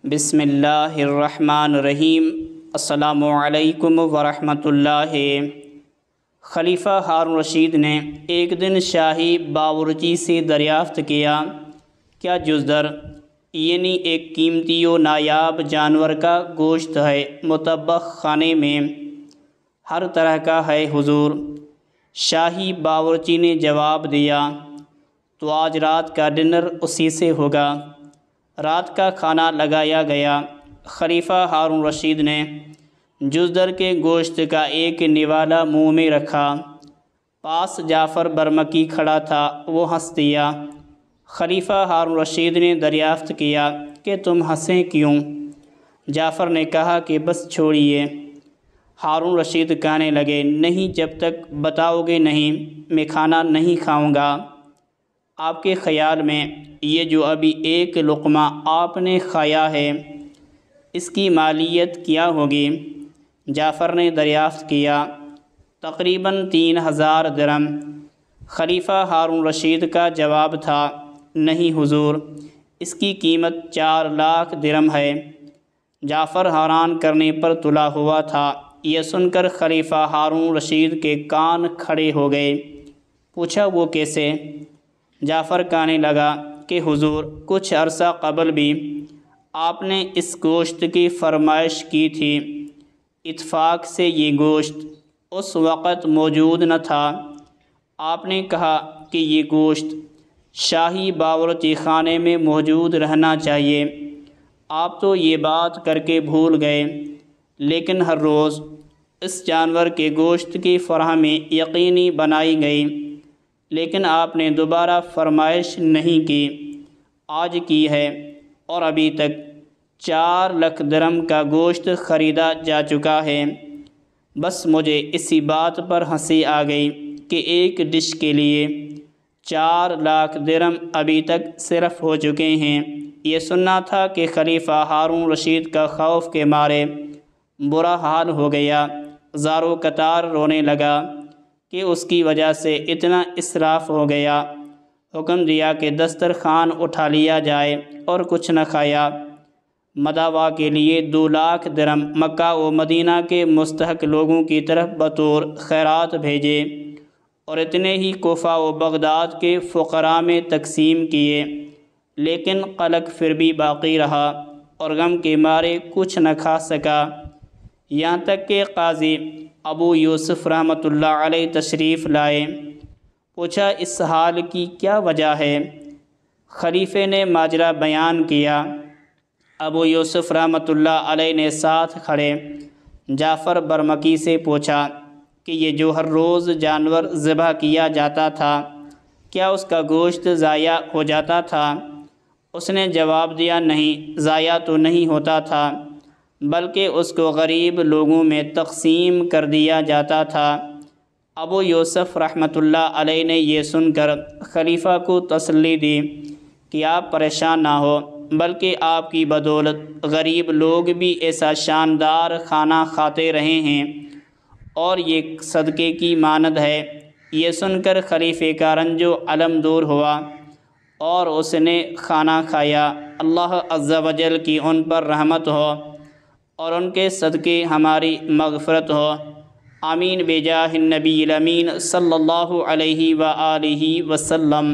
بسم اللہ الرحمن الرحیم۔ السلام علیکم ورحمۃ اللہ۔ خلیفہ ہارون رشید نے ایک دن شاہی باورچی سے دریافت کیا، کیا جزدر یعنی ایک قیمتی و نایاب جانور کا گوشت ہے، مطبخ خانے میں ہر طرح کا ہے حضور؟ شاہی باورچی نے جواب دیا، تو آج رات کا ڈنر اسی سے ہوگا۔ رات کا کھانا لگایا گیا۔ خلیفہ ہارون رشید نے جزدر کے گوشت کا ایک نوالا منہ میں رکھا۔ پاس جعفر برمکی کھڑا تھا، وہ ہنس دیا۔ خلیفہ ہارون رشید نے دریافت کیا کہ تم ہنسے کیوں؟ جعفر نے کہا کہ بس چھوڑیے۔ ہارون رشید کہنے لگے، نہیں، جب تک بتاؤ گے نہیں میں کھانا نہیں کھاؤں گا۔ آپ کے خیال میں یہ جو ابھی ایک لقمہ آپ نے کھایا ہے اس کی مالیت کیا ہوگی؟ جعفر نے دریافت کیا، تقریباً 3000 درم۔ خلیفہ ہارون رشید کا جواب تھا، نہیں حضور، اس کی قیمت 4 لاکھ درم ہے۔ جعفر حیران کرنے پر تلا ہوا تھا۔ یہ سن کر خلیفہ ہارون رشید کے کان کھڑے ہو گئے۔ پوچھا، وہ کیسے؟ جعفر کہنے لگا کہ حضور، کچھ عرصہ قبل بھی آپ نے اس گوشت کی فرمائش کی تھی۔ اتفاق سے یہ گوشت اس وقت موجود نہ تھا۔ آپ نے کہا کہ یہ گوشت شاہی باورچی خانے میں موجود رہنا چاہیے۔ آپ تو یہ بات کر کے بھول گئے، لیکن ہر روز اس جانور کے گوشت کی فراہمی یقینی بنائی گئی، لیکن آپ نے دوبارہ فرمائش نہیں کی۔ آج کی ہے اور ابھی تک 4 لاکھ درم کا گوشت خریدا جا چکا ہے۔ بس مجھے اسی بات پر ہنسی آ گئی کہ ایک ڈش کے لیے 4 لاکھ درم ابھی تک صرف ہو چکے ہیں۔ یہ سننا تھا کہ خلیفہ ہارون رشید کا خوف کے مارے برا حال ہو گیا، زارو قطار رونے لگا کہ اس کی وجہ سے اتنا اسراف ہو گیا۔ حکم دیا کہ دسترخوان اٹھا لیا جائے اور کچھ نہ کھایا۔ مداوا کے لیے 2 لاکھ درم مکہ و مدینہ کے مستحق لوگوں کی طرف بطور خیرات بھیجے اور اتنے ہی کوفہ و بغداد کے فقراء میں تقسیم کیے، لیکن قلق پھر بھی باقی رہا اور غم کے مارے کچھ نہ کھا سکا۔ یہاں تک کہ قاضی ابو یوسف رحمۃ اللہ علیہ تشریف لائے۔ پوچھا، اس حال کی کیا وجہ ہے؟ خلیفے نے ماجرا بیان کیا۔ ابو یوسف رحمۃ اللہ علیہ نے ساتھ کھڑے جعفر برمکی سے پوچھا کہ یہ جو ہر روز جانور ذبح کیا جاتا تھا، کیا اس کا گوشت ضائع ہو جاتا تھا؟ اس نے جواب دیا، نہیں، ضائع تو نہیں ہوتا تھا، بلکہ اس کو غریب لوگوں میں تقسیم کر دیا جاتا تھا۔ ابو یوسف رحمۃ اللہ علیہ نے یہ سن کر خلیفہ کو تسلی دی کہ آپ پریشان نہ ہو، بلکہ آپ کی بدولت غریب لوگ بھی ایسا شاندار کھانا کھاتے رہے ہیں اور یہ صدقے کی مانند ہے۔ یہ سن کر خلیفے کا رنج و الم دور ہوا اور اس نے کھانا کھایا۔ اللہ عز و جل کی ان پر رحمت ہو اور ان کے صدقے ہماری مغفرت ہو، آمین بجاہ النبی الامین صلی اللہ علیہ وآلہ وسلم۔